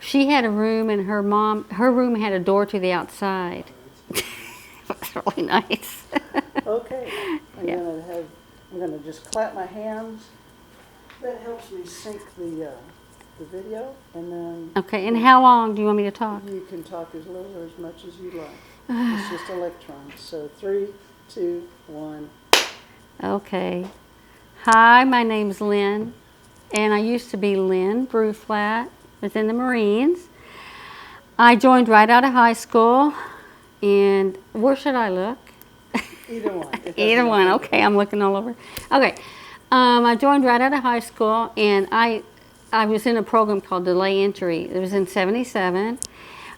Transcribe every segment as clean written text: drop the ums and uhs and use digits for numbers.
She had a room, and her room had a door to the outside. It was really nice. Okay, Yeah. I'm gonna just clap my hands. That helps me sync the video, and then. Okay, and how long do you want me to talk? You can talk as little or as much as you like. It's just electrons. So 3, 2, 1. Okay. Hi, my name's Lynn, and I used to be Lynn Bruflat, was in the Marines. I joined right out of high school, and where should I look? Either one. Either one. Okay, I'm looking all over. Okay, I joined right out of high school, and I was in a program called Delay Entry. It was in '77,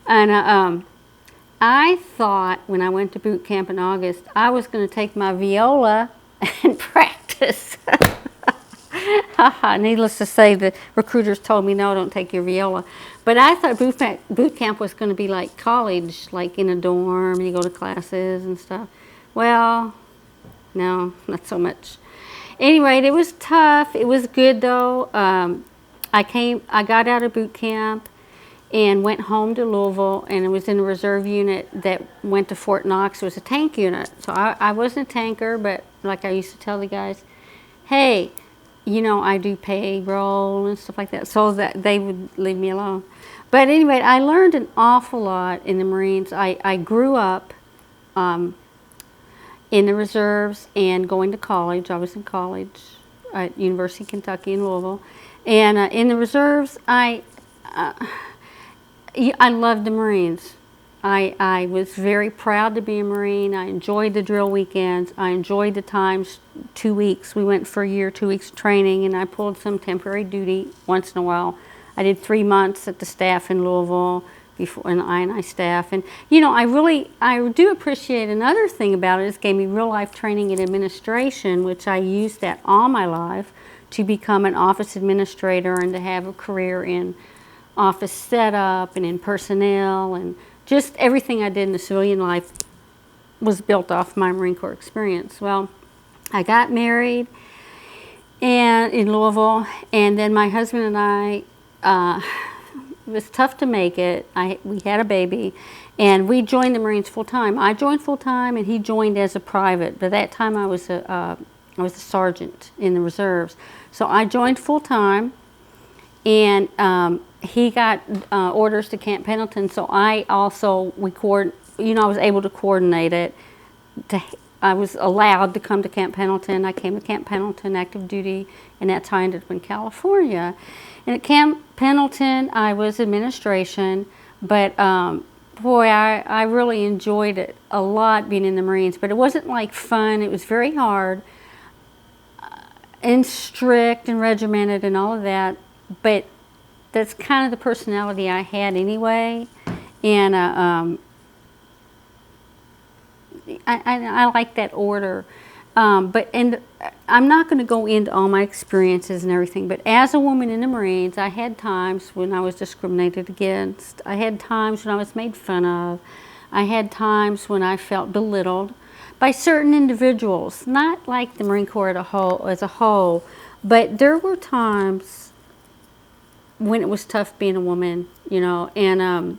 and I thought when I went to boot camp in August, I was going to take my viola and practice. Needless to say, the recruiters told me, no, don't take your viola. But I thought boot camp was going to be like college, like in a dorm, you go to classes and stuff. Well, no, not so much. Anyway, it was tough. It was good, though. I got out of boot camp and went home to Louisville, and it was in a reserve unit that went to Fort Knox. It was a tank unit. So I wasn't a tanker, but like I used to tell the guys, hey, you know, I do payroll and stuff like that, so that they would leave me alone. But anyway, I learned an awful lot in the Marines. I grew up in the reserves and going to college. I was in college at University of Kentucky in Louisville. And in the reserves, I loved the Marines. I was very proud to be a Marine. I enjoyed the drill weekends. I enjoyed the times, 2 weeks. We went for a year, 2 weeks training, and I pulled some temporary duty once in a while. I did 3 months at the staff in Louisville, before an INI staff. And, you know, I do appreciate another thing about it. It gave me real life training in administration, which I used that all my life to become an office administrator and to have a career in office setup and in personnel, and just everything I did in the civilian life was built off my Marine Corps experience. Well, I got married and in Louisville, and then my husband and I, it was tough to make it. We had a baby, and we joined the Marines full time. I joined full time, and he joined as a private. By that time, I was a sergeant in the reserves. So I joined full time, and he got orders to Camp Pendleton. So I also I was able to coordinate it. I was allowed to come to Camp Pendleton. I came to Camp Pendleton active duty, and that's how I ended up in California. And at Camp Pendleton, I was administration, but boy, I really enjoyed it a lot being in the Marines. But it wasn't like fun. It was very hard and strict and regimented and all of that. But that's kind of the personality I had anyway. And I like that order. And I'm not going to go into all my experiences and everything, but as a woman in the Marines, I had times when I was discriminated against. I had times when I was made fun of. I had times when I felt belittled by certain individuals, not like the Marine Corps as a whole, but there were times when it was tough being a woman, you know, and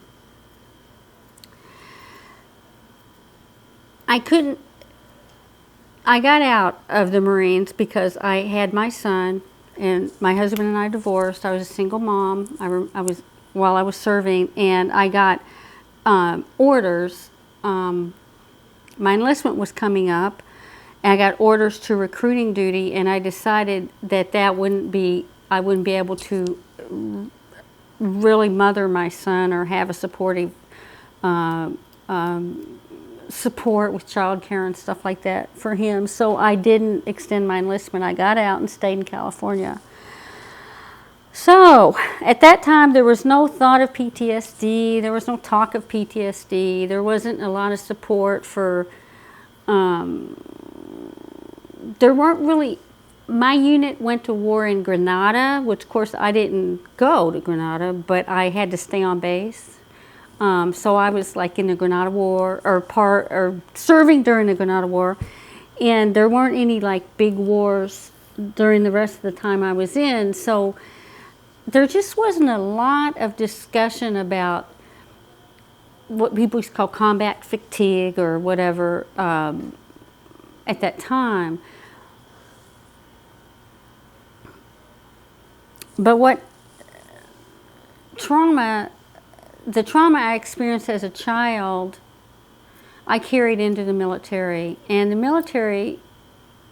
I got out of the Marines because I had my son, and my husband and I divorced. I was a single mom. While I was serving, and I got orders. My enlistment was coming up, and I got orders to recruiting duty, and I decided that I wouldn't be able to really mother my son or have a supportive support with child care and stuff like that for him. So I didn't extend my enlistment. I got out and stayed in California. So at that time, there was no thought of PTSD. There was no talk of PTSD. There wasn't a lot of support for, there weren't really, my unit went to war in Grenada, which of course I didn't go to Grenada, but I had to stay on base. So I was like in the Grenada War, or serving during the Grenada War, and there weren't any like big wars during the rest of the time I was in. So there just wasn't a lot of discussion about what people used to call combat fatigue or whatever at that time. But the trauma I experienced as a child, I carried into the military. And the military,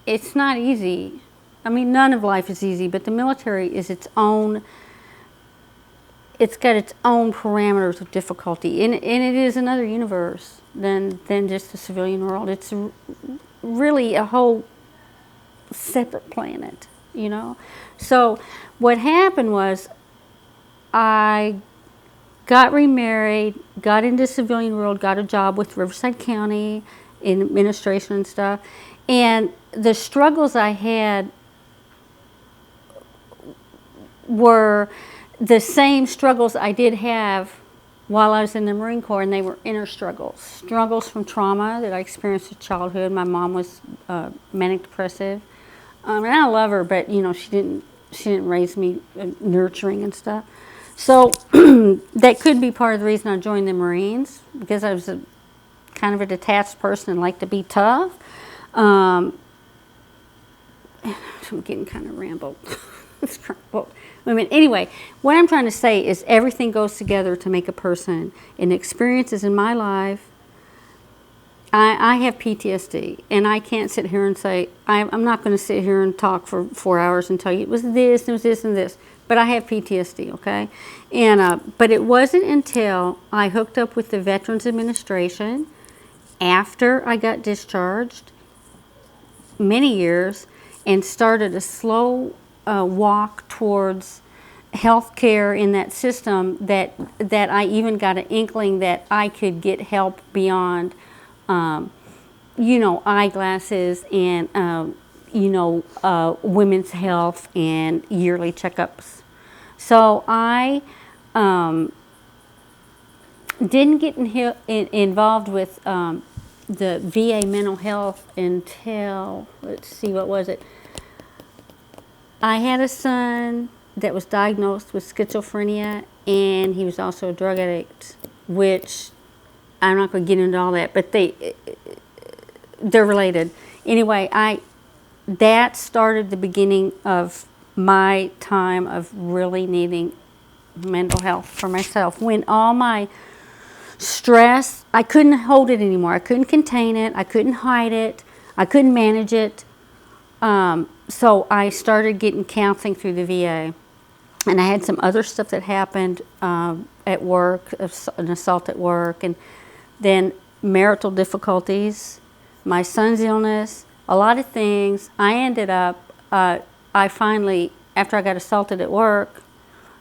it's not easy. I mean, none of life is easy, but the military is it's got its own parameters of difficulty. And it is another universe than just the civilian world. It's really a whole separate planet, you know? So what happened was I got remarried, got into the civilian world, got a job with Riverside County in administration and stuff. And the struggles I had were the same struggles I did have while I was in the Marine Corps, and they were inner struggles. Struggles from trauma that I experienced in childhood. My mom was manic depressive. And I love her, but you know, she didn't raise me nurturing and stuff. So that could be part of the reason I joined the Marines, because I was kind of a detached person and liked to be tough. I'm getting kind of rambled. Well, I mean, anyway, what I'm trying to say is everything goes together to make a person. And experiences in my life, I have PTSD, and I can't sit here and say, I'm not going to sit here and talk for 4 hours and tell you it was this, and this, but I have PTSD, okay? And but it wasn't until I hooked up with the Veterans Administration after I got discharged, many years, and started a slow walk towards health care in that system that I even got an inkling that I could get help beyond you know, eyeglasses and, you know, women's health and yearly checkups. So I didn't get involved with the VA mental health until, let's see, what was it? I had a son that was diagnosed with schizophrenia, and he was also a drug addict, which I'm not going to get into all that, but they're related. Anyway, that started the beginning of my time of really needing mental health for myself. When all my stress, I couldn't hold it anymore. I couldn't contain it. I couldn't hide it. I couldn't manage it. So I started getting counseling through the VA. And I had some other stuff that happened at work, an assault at work, and then marital difficulties, my son's illness, a lot of things. I ended up, I finally, after I got assaulted at work,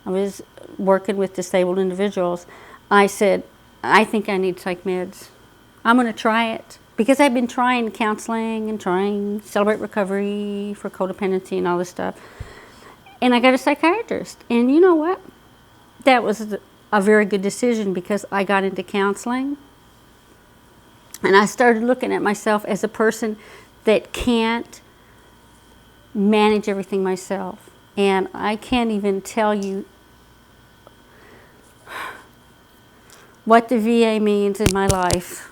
I was working with disabled individuals. I said, I think I need psych meds. I'm going to try it. Because I've been trying counseling and trying Celebrate Recovery for codependency and all this stuff. And I got a psychiatrist. And you know what? That was a very good decision, because I got into counseling. And I started looking at myself as a person that can't manage everything myself. And I can't even tell you what the VA means in my life,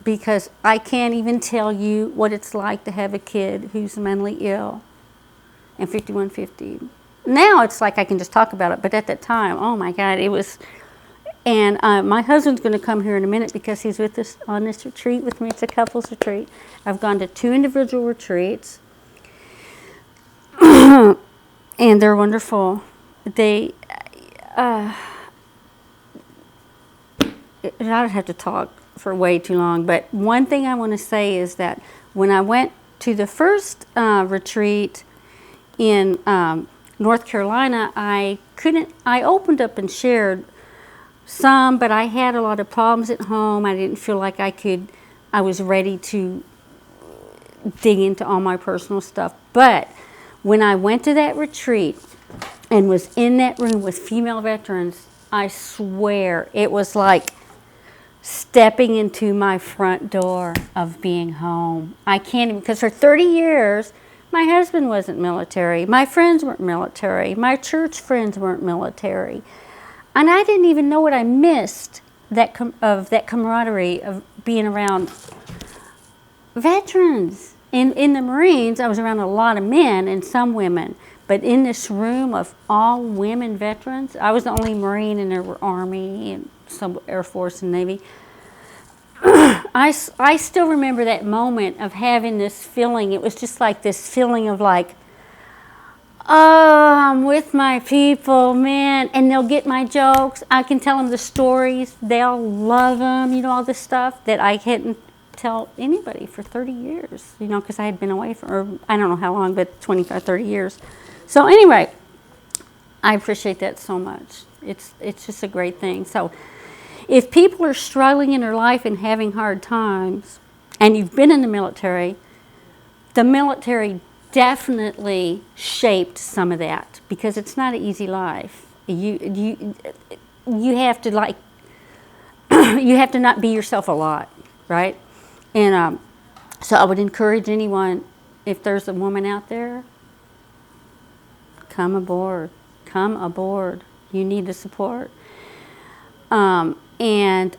because I can't even tell you what it's like to have a kid who's mentally ill and 5150. Now it's like I can just talk about it, but at that time, oh my God, it was. And my husband's going to come here in a minute, because he's with us on this retreat with me. It's a couples retreat. I've gone to 2 individual retreats, and they're wonderful. They, I don't have to talk for way too long, but one thing I want to say is that when I went to the first retreat in North Carolina, I opened up and shared some, but I had a lot of problems at home. I didn't feel like I was ready to dig into all my personal stuff. But when I went to that retreat and was in that room with female veterans, I swear it was like stepping into my front door of being home. I can't even, because for 30 years, My husband wasn't military. My friends weren't military. My church friends weren't military. And I didn't even know what I missed of that camaraderie of being around veterans. In the Marines, I was around a lot of men and some women. But in this room of all women veterans, I was the only Marine, and there were Army and some Air Force and Navy. I still remember that moment of having this feeling. It was just like this feeling of like, oh, I'm with my people, man, and they'll get my jokes. I can tell them the stories. They'll love them, you know, all this stuff that I hadn't tell anybody for 30 years, you know, because I had been away for, I don't know how long, but 25, 30 years. So anyway, I appreciate that so much. It's just a great thing. So if people are struggling in their life and having hard times, and you've been in the military definitely shaped some of that, because it's not an easy life. You have to like, you have to not be yourself a lot, right? And so I would encourage anyone, if there's a woman out there, come aboard. Come aboard. You need the support. And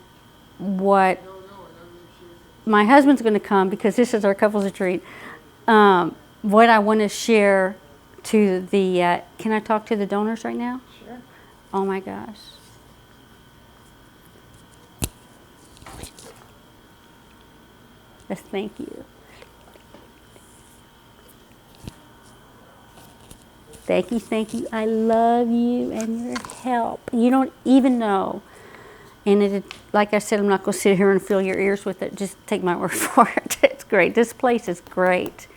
what my husband's going to come, because this is our couples retreat. What I want to share to the, can I talk to the donors right now? Sure. Oh my gosh. Yes, thank you. Thank you. I love you and your help. You don't even know. And like I said, I'm not going to sit here and fill your ears with it. Just take my word for it. It's great. This place is great.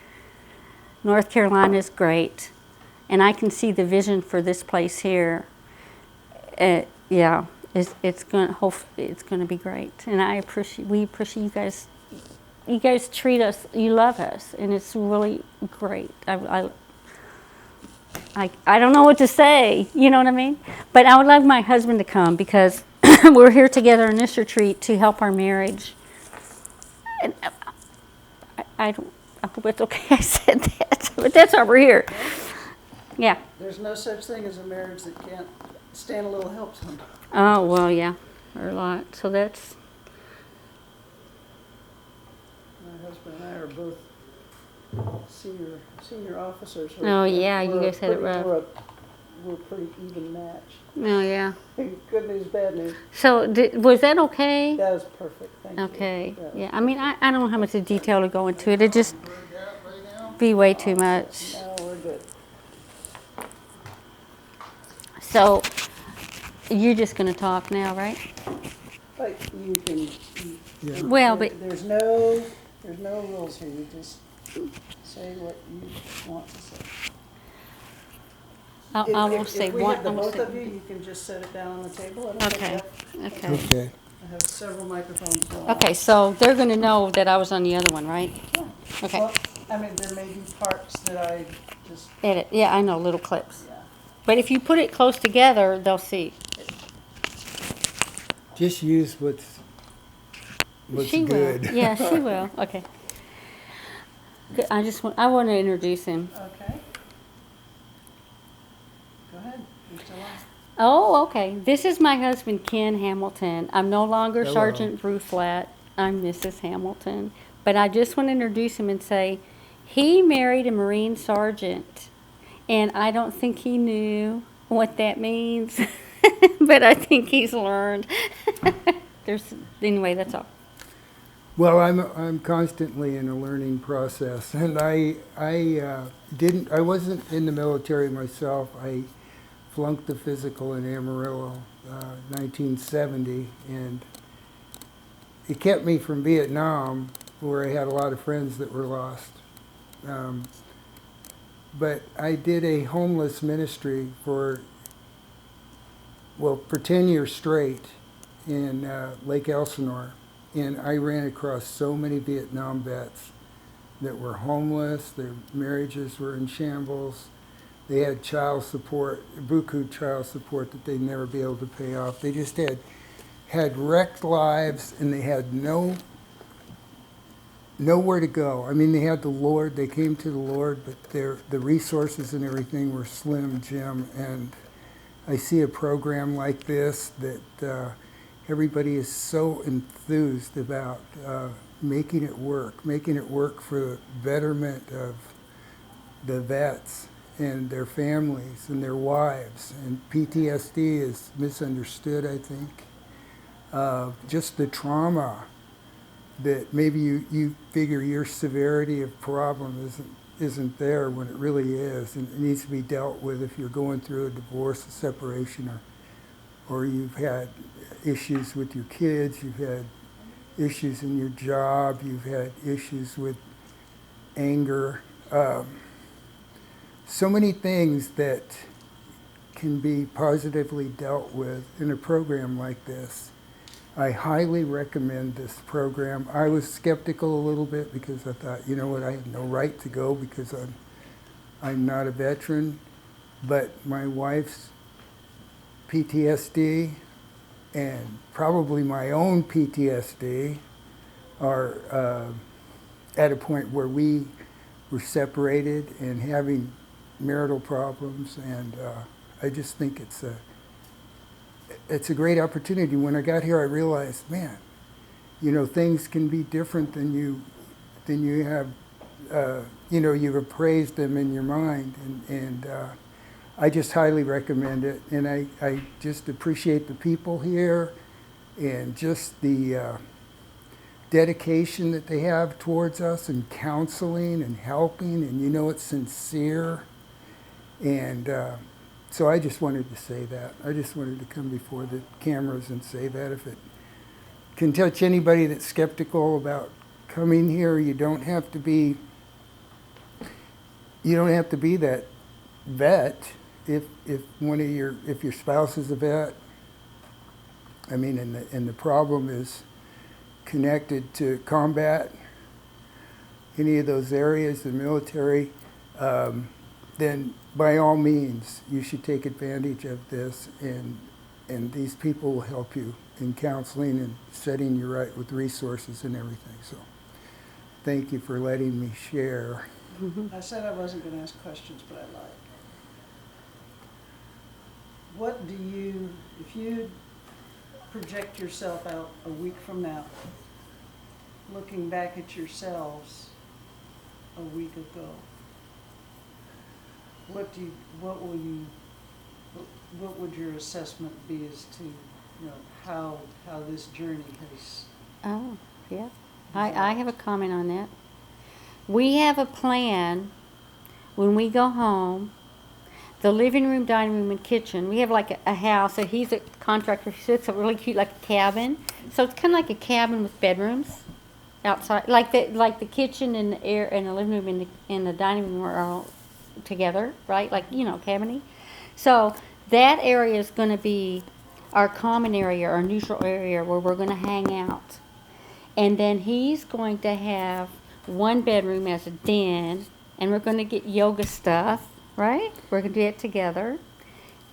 North Carolina is great. And I can see the vision for this place here. Yeah, it's going to be great. And we appreciate you guys. You guys treat us, you love us, and it's really great. I don't know what to say, you know what I mean? But I would love my husband to come, because we're here together in this retreat to help our marriage. And I hope it's okay I said that, but that's why we're here. Yeah. There's no such thing as a marriage that can't stand a little help sometimes. Oh, well, yeah, or a lot. So that's... My husband and I are both senior officers. Oh, yeah, you guys had it rough. We're a pretty even match. Oh, yeah. Good news, bad news. So was that okay? That was perfect. Thank you. Okay. Yeah. I mean, I don't know how much detail to go into it. It just be way too much. No, we're good. So you're just going to talk now, right? But you can. Yeah. Well, but there's no rules here. You just say what you want to say. I will say if we one. have the both of you can just set it down on the table. Okay. Okay. I have several microphones going. Okay, so they're going to know that I was on the other one, right? Yeah. Okay. Well, I mean, there may be parts that I just. Edit. Yeah, I know, little clips. Yeah. But if you put it close together, they'll see. Just use what's She good. will. Yeah, she will. Okay. Good. I want to introduce him. Okay. Go ahead. You're still on. Oh, okay. This is my husband, Ken Hamilton. I'm no longer Hello. Sergeant Bruflat. I'm Mrs. Hamilton. But I just want to introduce him and say he married a Marine sergeant. And I don't think he knew what that means. But I think he's learned. Anyway, that's all. Well, I'm constantly in a learning process, and I wasn't in the military myself. I flunked the physical in Amarillo, 1970, and it kept me from Vietnam, where I had a lot of friends that were lost. But I did a homeless ministry for 10 years straight in Lake Elsinore. And I ran across so many Vietnam vets that were homeless, their marriages were in shambles, they had child support, buku child support that they'd never be able to pay off. They just had wrecked lives, and they had no nowhere to go. I mean, they had the Lord, they came to the Lord, but the resources and everything were slim, Jim. And I see a program like this that everybody is so enthused about making it work for the betterment of the vets and their families and their wives. And PTSD is misunderstood, I think. Just the trauma that maybe you figure your severity of problem isn't there when it really is, and it needs to be dealt with if you're going through a divorce, a separation, or you've had issues with your kids, you've had issues in your job, you've had issues with anger. So many things that can be positively dealt with in a program like this. I highly recommend this program. I was skeptical a little bit because I thought, you know what, I have no right to go because I'm not a veteran. But my wife's PTSD and probably my own PTSD are at a point where we were separated and having marital problems, and I just think it's a great opportunity. When I got here, I realized, man, you know, things can be different than you have, you know, you've appraised them in your mind, and I just highly recommend it. And I just appreciate the people here and just the dedication that they have towards us and counseling and helping, and you know it's sincere. And so I just wanted to say that. I just wanted to come before the cameras and say that. If it can touch anybody that's skeptical about coming here, you don't have to be that vet if your spouse is a vet. I mean, and the problem is connected to combat, any of those areas, the military, then by all means, you should take advantage of this, and these people will help you in counseling and setting you right with resources and everything. So thank you for letting me share. I said I wasn't going to ask questions, but I lied. What do you, if you project yourself out a week from now, looking back at yourselves a week ago, what would your assessment be as to, you know, how this journey has? Oh, yeah. I have a comment on that. We have a plan when we go home. The living room, dining room, and kitchen. We have like a house. So he's a contractor. He looks really cute, like a cabin. So it's kind of like a cabin with bedrooms outside, like the kitchen and the air and the living room and the dining room are all together, right? Like, you know, cabiny. So that area is going to be our common area, our neutral area where we're going to hang out. And then he's going to have one bedroom as a den, and we're going to get yoga stuff, right? We're going to do it together.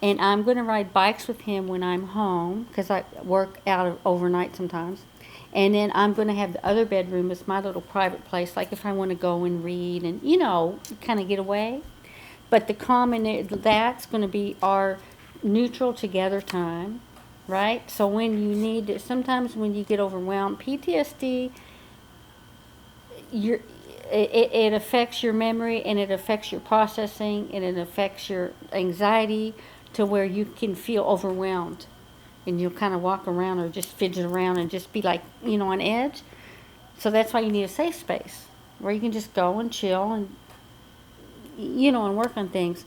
And I'm going to ride bikes with him when I'm home because I work out overnight sometimes. And then I'm going to have the other bedroom as my little private place, like if I want to go and read and, you know, kind of get away. But the common, that's going to be our neutral together time, right? So when you need it, sometimes when you get overwhelmed, PTSD, it affects your memory, and it affects your processing, and it affects your anxiety to where you can feel overwhelmed. And you'll kind of walk around or just fidget around and just be like, you know, on edge. So that's why you need a safe space where you can just go and chill and, you know, and work on things.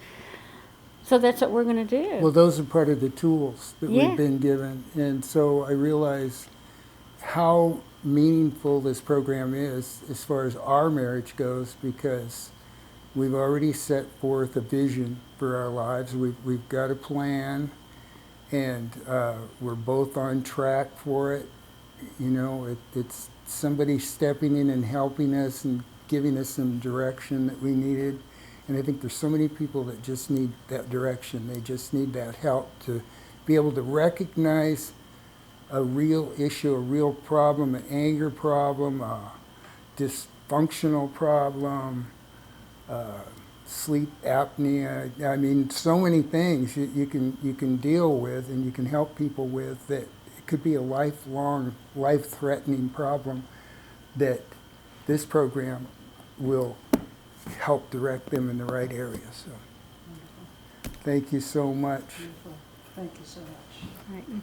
So that's what we're going to do. Well, those are part of the tools that Yeah. we've been given. And so I realize how meaningful this program is as far as our marriage goes, because we've already set forth a vision for our lives. We've got a plan, and we're both on track for it. You know, it's somebody stepping in and helping us and giving us some direction that we needed. And I think there's so many people that just need that direction. They just need that help to be able to recognize a real issue, a real problem, an anger problem, dysfunctional problem, sleep apnea. I mean, so many things you can deal with and you can help people with that it could be a lifelong, life-threatening problem that this program will help direct them in the right area. So Wonderful. thank you so much. Beautiful. Thank you so much. Right.